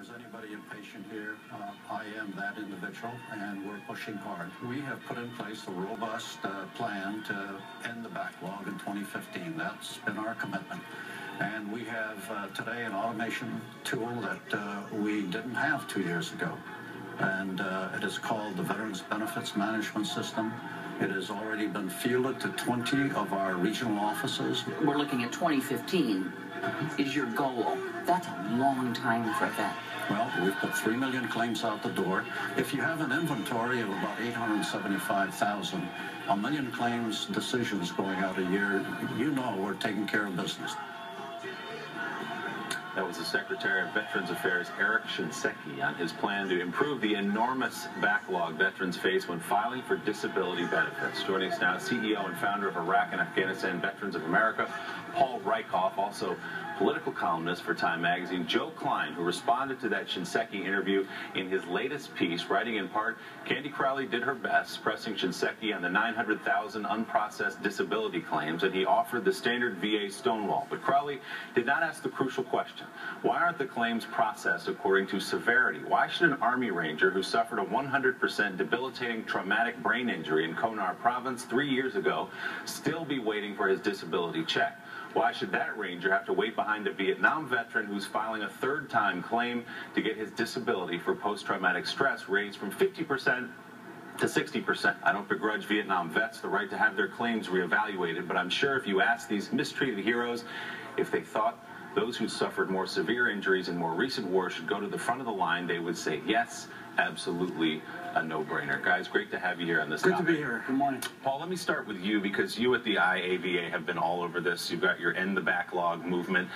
there's anybody impatient here, I am that individual, and we're pushing hard. We have put in place a robust plan to end the backlog in 2015. That's been our commitment. And we have today an automation tool that we didn't have 2 years ago. And it is called the Veterans Benefits Management System. It has already been fielded to 20 of our regional offices. We're looking at 2015 is your goal. That's a long time for that. Well, we've put 3 million claims out the door. If you have an inventory of about 875,000, a million claims decisions going out a year, you know we're taking care of business. That was the Secretary of Veterans Affairs, Eric Shinseki, on his plan to improve the enormous backlog veterans face when filing for disability benefits. Joining us now, CEO and founder of Iraq and Afghanistan Veterans of America, Paul Rieckhoff, also political columnist for Time Magazine, Joe Klein, who responded to that Shinseki interview in his latest piece, writing in part, Candy Crowley did her best, pressing Shinseki on the 900,000 unprocessed disability claims, and he offered the standard VA stonewall. But Crowley did not ask the crucial question. Why aren't the claims processed according to severity? Why should an Army Ranger who suffered a 100% debilitating traumatic brain injury in Konar province 3 years ago still be waiting for his disability check? Why should that Ranger have to wait behind a Vietnam veteran who's filing a third-time claim to get his disability for post-traumatic stress raised from 50% to 60%. I don't begrudge Vietnam vets the right to have their claims reevaluated, but I'm sure if you ask these mistreated heroes if they thought those who suffered more severe injuries in more recent wars should go to the front of the line, they would say yes, absolutely a no-brainer. Guys, great to have you here on this topic. Good to be here. Good morning. Paul, let me start with you because you at the IAVA have been all over this. You've got your End the Backlog movement.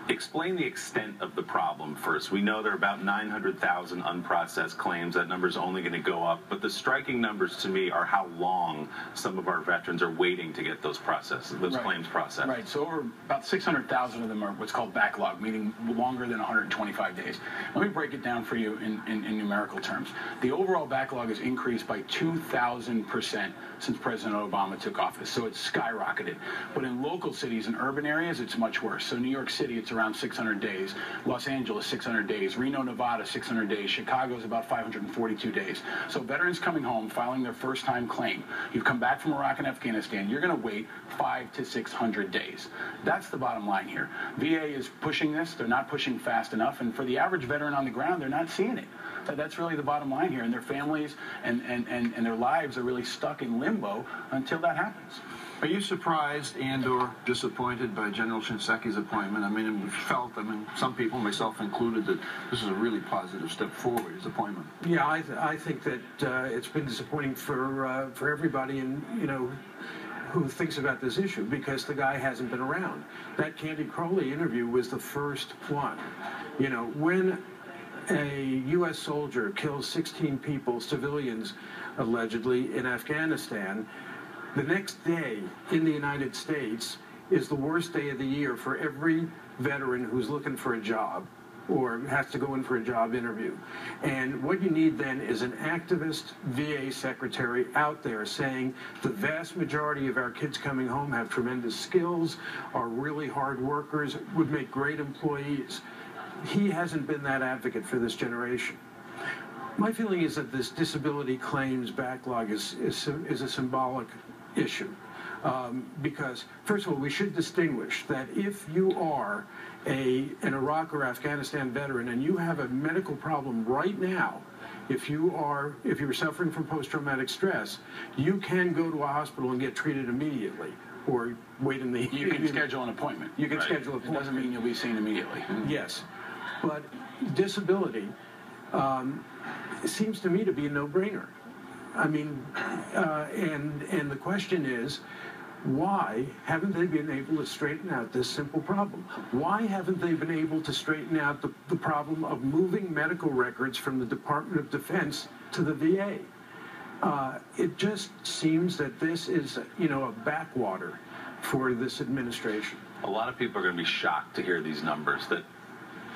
Explain the extent of the problem first. We know there are about 900,000 unprocessed claims. That number's only going to go up. But the striking numbers to me are how long some of our veterans are waiting to get those claims processed. Right. So over about 600,000 of them are what's called backlog, meaning longer than 125 days. Let me break it down for you in numerical terms. The overall backlog has increased by 2,000% since President Obama took office. So it's skyrocketed. But in local cities and urban areas, it's much worse. So New York City, it's around 600 days. Los Angeles, 600 days. Reno, Nevada, 600 days. Chicago is about 542 days. So veterans coming home, filing their first-time claim. You've come back from Iraq and Afghanistan. You're going to wait 500 to 600 days. That's the bottom line here. VA is pushing this. They're not pushing fast enough. And for the average veteran on the ground, they're not seeing it. That's really the bottom line here. And their families and their lives are really stuck in limbo until that happens. Are you surprised and or disappointed by General Shinseki's appointment? I mean, some people, myself included, that this is a really positive step forward, his appointment. Yeah, I think that it's been disappointing for everybody, and who thinks about this issue, because the guy hasn't been around. That Candy Crowley interview was the first one. When a U.S. soldier kills 16 people, civilians, allegedly, in Afghanistan, the next day in the United States is the worst day of the year for every veteran who's looking for a job or has to go in for a job interview. And what you need then is an activist VA secretary out there saying the vast majority of our kids coming home have tremendous skills, are really hard workers, would make great employees. He hasn't been that advocate for this generation. My feeling is that this disability claims backlog is a symbolic issue. Because, first of all, we should distinguish that if you are an Iraq or Afghanistan veteran and you have a medical problem right now, if you're suffering from post-traumatic stress, you can go to a hospital and get treated immediately. Or wait in the... You can schedule an appointment. You can schedule an appointment. It doesn't mean you'll be seen immediately. Yes. But disability seems to me to be a no-brainer. I mean, and the question is, why haven't they been able to straighten out this simple problem? Why haven't they been able to straighten out the problem of moving medical records from the Department of Defense to the VA? It just seems that this is, a backwater for this administration. A lot of people are going to be shocked to hear these numbers, that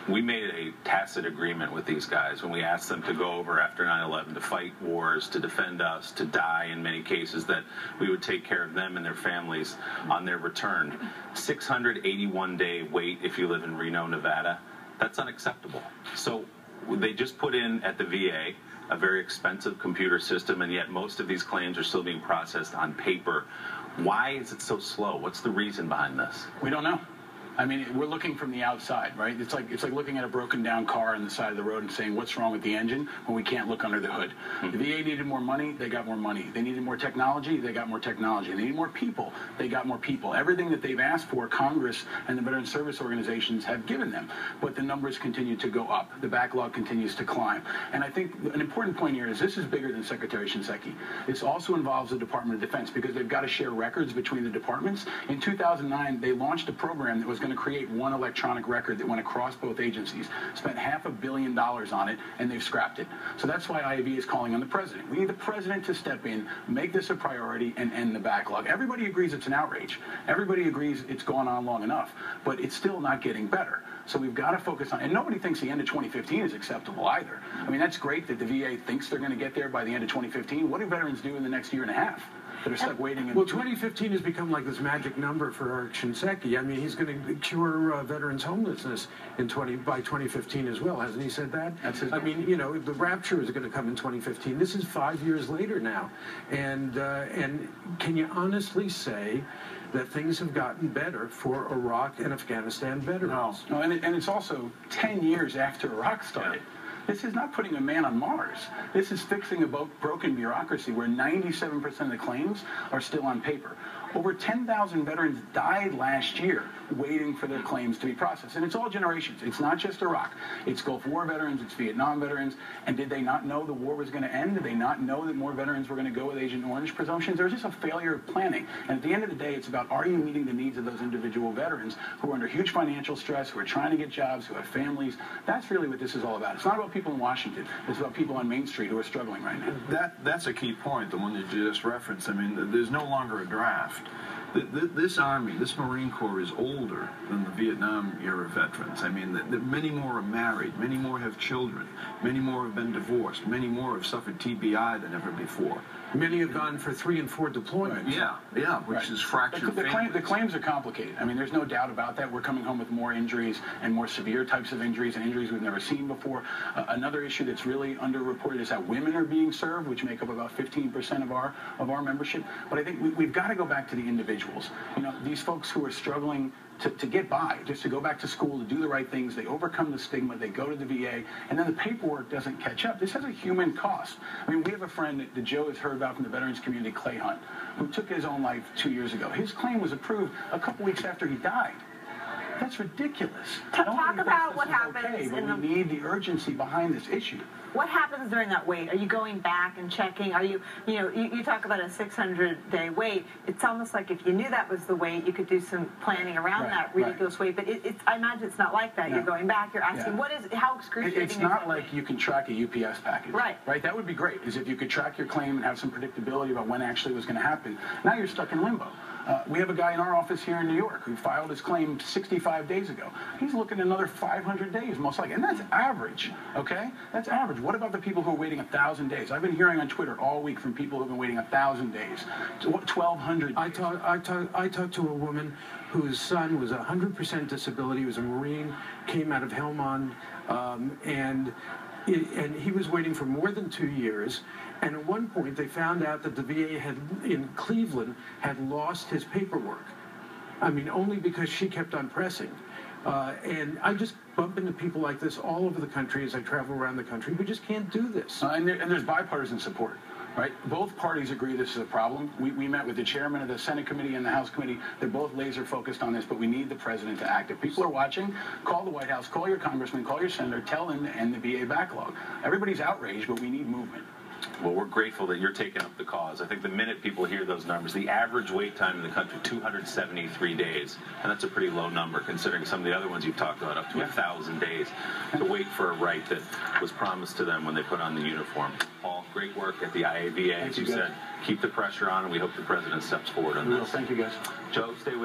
we made a tacit agreement with these guys when we asked them to go over after 9/11 to fight wars, to defend us, to die in many cases, that we would take care of them and their families on their return. 681-day wait if you live in Reno, Nevada. That's unacceptable. So they just put in at the VA a very expensive computer system, and yet most of these claims are still being processed on paper. Why is it so slow? What's the reason behind this? We don't know. I mean, we're looking from the outside, right? It's like looking at a broken down car on the side of the road and saying, what's wrong with the engine, when we can't look under the hood. The VA needed more money, they got more money. They needed more technology, they got more technology. They needed more people, they got more people. Everything that they've asked for, Congress and the veteran service organizations have given them. But the numbers continue to go up. The backlog continues to climb. And I think an important point here is this is bigger than Secretary Shinseki. This also involves the Department of Defense because they've got to share records between the departments. In 2009, they launched a program that was going to create one electronic record that went across both agencies, spent $500 million on it, and they've scrapped it. So that's why IAV is calling on the president. We need the president to step in, make this a priority, and end the backlog. Everybody agrees it's an outrage. Everybody agrees it's gone on long enough, but it's still not getting better. So we've got to focus on, and nobody thinks the end of 2015 is acceptable either. I mean, that's great that the VA thinks they're going to get there by the end of 2015. What do veterans do in the next year and a half? That are stuck waiting. Well, 2015 has become like this magic number for Eric Shinseki. I mean, he's going to cure veterans' homelessness by 2015 as well. Hasn't he said that? That's his. I mean, you know, the rapture is going to come in 2015. This is 5 years later now, and can you honestly say that things have gotten better for Iraq and Afghanistan veterans? No, and it's also 10 years after Iraq started. This is not putting a man on Mars. This is fixing a broken bureaucracy where 97% of the claims are still on paper. Over 10,000 veterans died last year waiting for their claims to be processed. And it's all generations. It's not just Iraq. It's Gulf War veterans, it's Vietnam veterans. And did they not know the war was going to end? Did they not know that more veterans were going to go with Agent Orange presumptions? There was just a failure of planning. And at the end of the day, it's about, are you meeting the needs of those individual veterans who are under huge financial stress, who are trying to get jobs, who have families? That's really what this is all about. It's not about people in Washington. It's about people on Main Street who are struggling right now. That's a key point, the one that you just referenced. I mean, there's no longer a draft. This Army, this Marine Corps is older than the Vietnam-era veterans. I mean, many more are married, many more have children, many more have been divorced, many more have suffered TBI than ever before. Many have gone for 3 and 4 deployments. Yeah, which is fractured families. The claims are complicated. I mean, there's no doubt about that. We're coming home with more injuries and more severe types of injuries and injuries we've never seen before. Another issue that's really underreported is how women are being served, which make up about 15% of our membership. But I think we've got to go back to the individuals. You know, these folks who are struggling to get by, just to go back to school, to do the right things. They overcome the stigma, they go to the VA, and then the paperwork doesn't catch up. This has a human cost. I mean, we have a friend that Joe has heard about from the veterans community, Clay Hunt, who took his own life 2 years ago. His claim was approved a couple weeks after he died. That's ridiculous. Talk about what happens. But we need the urgency behind this issue. What happens during that wait? Are you going back and checking? Are you talk about a 600-day wait. It's almost like if you knew that was the wait, you could do some planning around that ridiculous wait. But I imagine it's not like that. No. You're going back. You're asking, how excruciating it's not like you can track a UPS package. Right. That would be great, is if you could track your claim and have some predictability about when actually it was going to happen. Now you're stuck in limbo. We have a guy in our office here in New York who filed his claim 65 days ago. He's looking at another 500 days, most likely. And that's average, okay? That's average. What about the people who are waiting 1,000 days? I've been hearing on Twitter all week from people who have been waiting 1,000 days. 1,200 days. I talked to a woman whose son was 100% disability. He was a Marine, came out of Helmand, and he was waiting for more than 2 years. And at one point, they found out that the VA in Cleveland had lost his paperwork. I mean, only because she kept on pressing. And I just bump into people like this all over the country as I travel around the country. We just can't do this. And there's bipartisan support. Right? Both parties agree this is a problem. We met with the chairman of the Senate committee and the House committee. They're both laser focused on this, but we need the president to act. If people are watching, call the White House, call your congressman, call your senator, tell them to end the VA backlog. Everybody's outraged, but we need movement. Well, we're grateful that you're taking up the cause. I think the minute people hear those numbers, the average wait time in the country, 273 days. And that's a pretty low number, considering some of the other ones you've talked about, up to 1,000 days to wait for a right that was promised to them when they put on the uniform. Paul, great work at the IAVA. As you said, keep the pressure on, and we hope the president steps forward on this. Thank you, guys. Joe, stay with us.